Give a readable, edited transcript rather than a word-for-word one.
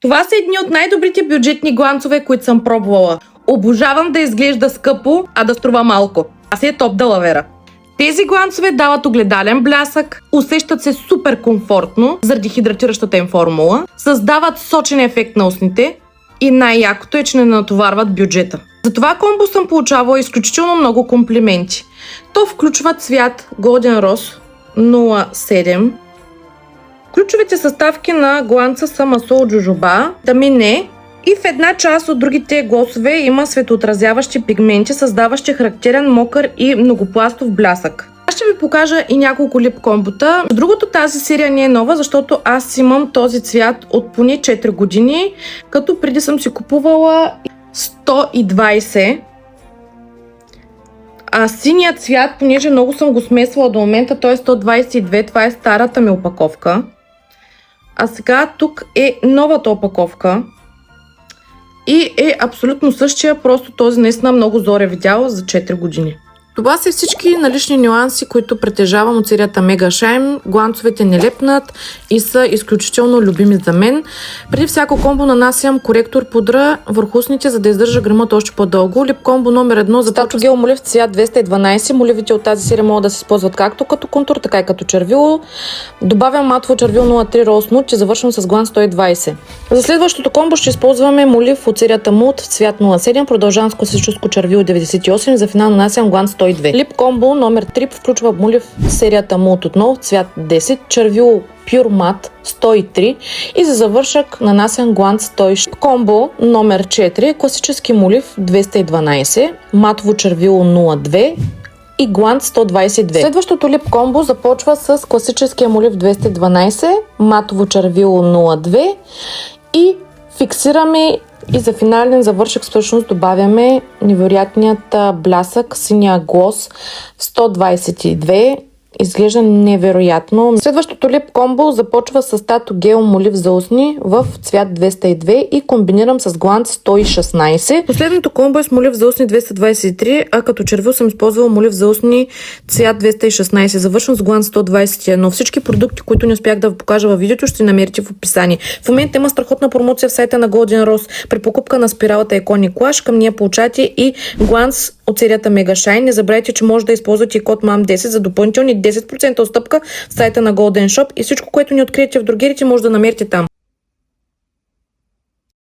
Това са едни от най-добрите бюджетни гланцове, които съм пробвала. Обожавам да изглежда скъпо, а да струва малко. Аз е топ далавера. Тези гланцове дават огледален блясък, усещат се супер комфортно заради хидратиращата им формула, създават сочен ефект на устните и най-якото е, че не натоварват бюджета. За това комбо съм получавала изключително много комплименти. То включва цвят Golden Rose 07. Ключовите съставки на гланца са масло от джожоба, тамине и в една част от другите глосове има светоотразяващи пигменти, създаващи характерен мокър и многопластов блясък. Аз ще ви покажа и няколко лип комбота. Другото, тази серия не е нова, защото аз имам този цвят от поне 4 години, като преди съм си купувала 120. А синият цвят, понеже много съм го смесвала до момента, той е 122, това е старата ми опаковка. А сега тук е новата опаковка и е абсолютно същия, просто този наистина много зор е видял за 4 години. Това са всички налични нюанси, които притежавам от серията Mega Shine. Гланцовете не лепнат и са изключително любими за мен. Преди всяко комбо нанасям коректор пудра върху устните, за да издържа гръмът още по-дълго. Лип комбо номер 1 за Tattoo Gel молив цвят 212. Моливите от тази серия могат да се използват както като контур, така и като червило. Добавям матово червило 03 Rose Nude, че завършвам с глан 120. За следващото комбо ще използваме молив от серията Mood в цвят 07. Продължавам с класическо червило 98. За финал нанасям глан 102. Лип комбо номер 3 включва молив серията Mood отново в цвят 10, червило Pure Matte 103 и за завършък нанасям гланц 106. Комбо номер 4 класически молив 212, матово червило 02 и гланц 122. Следващото лип комбо започва с класическия молив 212, матово червило 02 и фиксираме и за финален завършък всъщност добавяме невероятният блясък, синия глос 122. Изглежда невероятно. Следващото лип комбо започва с Tattoo Gel молив за устни в цвят 202 и комбинирам с гланц 116. Последното комбо е с молив за устни 223, а като червил съм използвала молив за устни цвят 216. Завършвам с гланц 121. Всички продукти, които не успях да ви покажа във видеото, ще намерите в описание. В момента има страхотна промоция в сайта на Golden Rose. При покупка на спиралата Iconic Lash към нея получавате и гланц от серията Mega Shine. Не забравяйте, че може да използвате и код MAM10 за допълнителни 10% отстъпка в сайта на Golden Shop и всичко, което не откриете в другерите, може да намерите там.